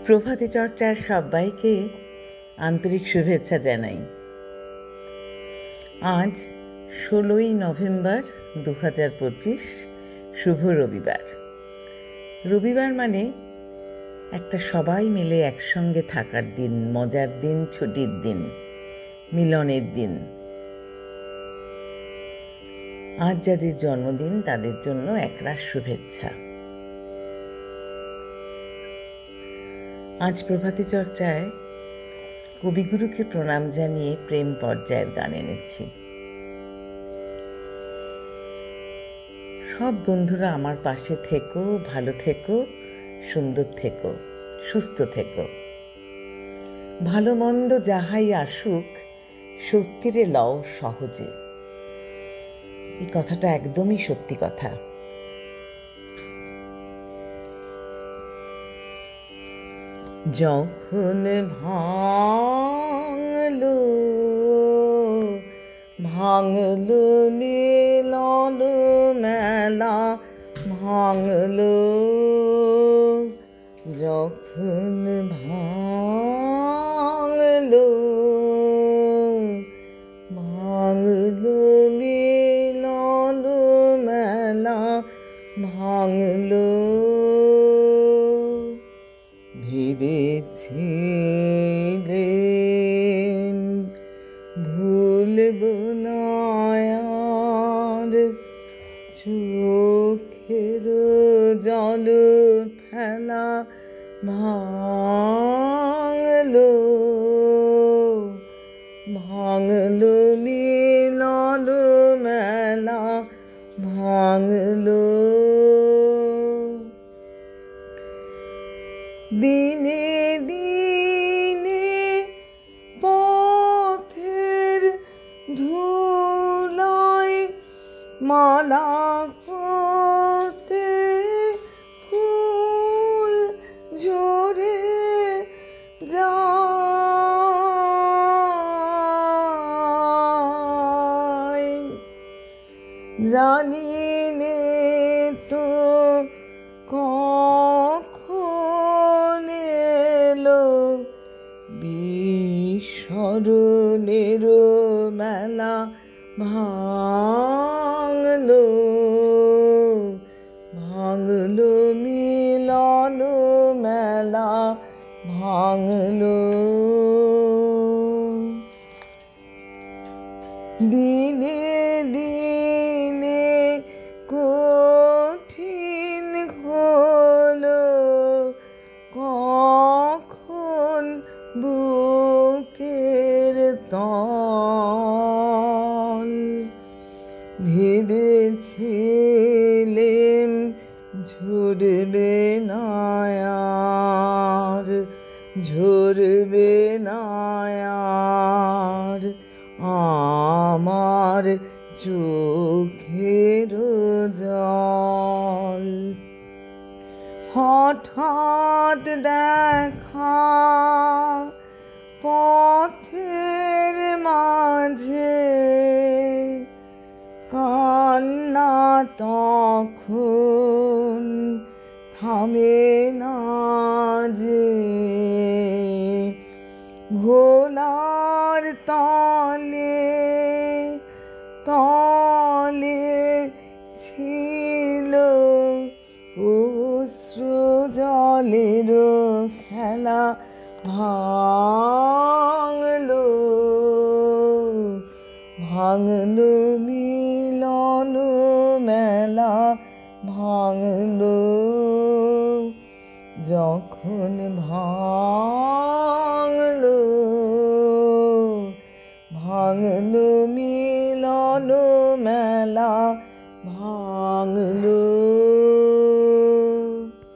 প্রভাতী চর্চার সবাইকে আন্তরিক শুভেচ্ছা জানাই। আজ 16ই নভেম্বর 2025, শুভ রবিবার। রবিবার মানে একটা সবাই মিলে একসঙ্গে থাকার দিন, মজার দিন, ছুটির দিন, মিলনের দিন। আজ যাদের জন্মদিন তাদের জন্য একরাশ শুভেচ্ছা। আজ প্রভাতী চর্চায় কবিগুরুকে প্রণাম জানিয়ে প্রেম পর্যায়ের গান এনেছি। সব বন্ধুরা আমার পাশে থেকো, ভালো থেকো, সুন্দর থেকো, সুস্থ থেকো। ভালো মন্দ যাহাই আসুক, সত্যিরে লও সহজে। এই কথাটা একদমই সত্যি কথা। যখন ভাঙলো মিলন মেলা, ভাঙলো যখন ভাঙলো মিলন মেলা, ভাঙলো ভেবেছিলেন ভুলব না আর, চোখের জল ফেলা, ভাঙলো মিলন মেলা, ভাঙলো দিনে দিনে পথের ধুলায় মালা হতে ফুল ঝরে যায়, জানি নে তো কখন এলো বিস্মরণের মেলা, ভাঙলো মিলন মেলা, ভাঙলো দিনে দিনে কঠিন হলো কখন বুকের তল, ভেবেছিলেন ঝরবে না আর, ঝরবে না আর আমার চোখের জল। হঠাৎ দেখা পথের মাঝে কান্না তখন থামে না যে, ভোলার তলে তলে ছিল অশ্রু জলের খেলা, ভাঙলো মিলন মেলা, ভাঙলো যখন ভাঙলো মিলন মেলা, ভাঙলো।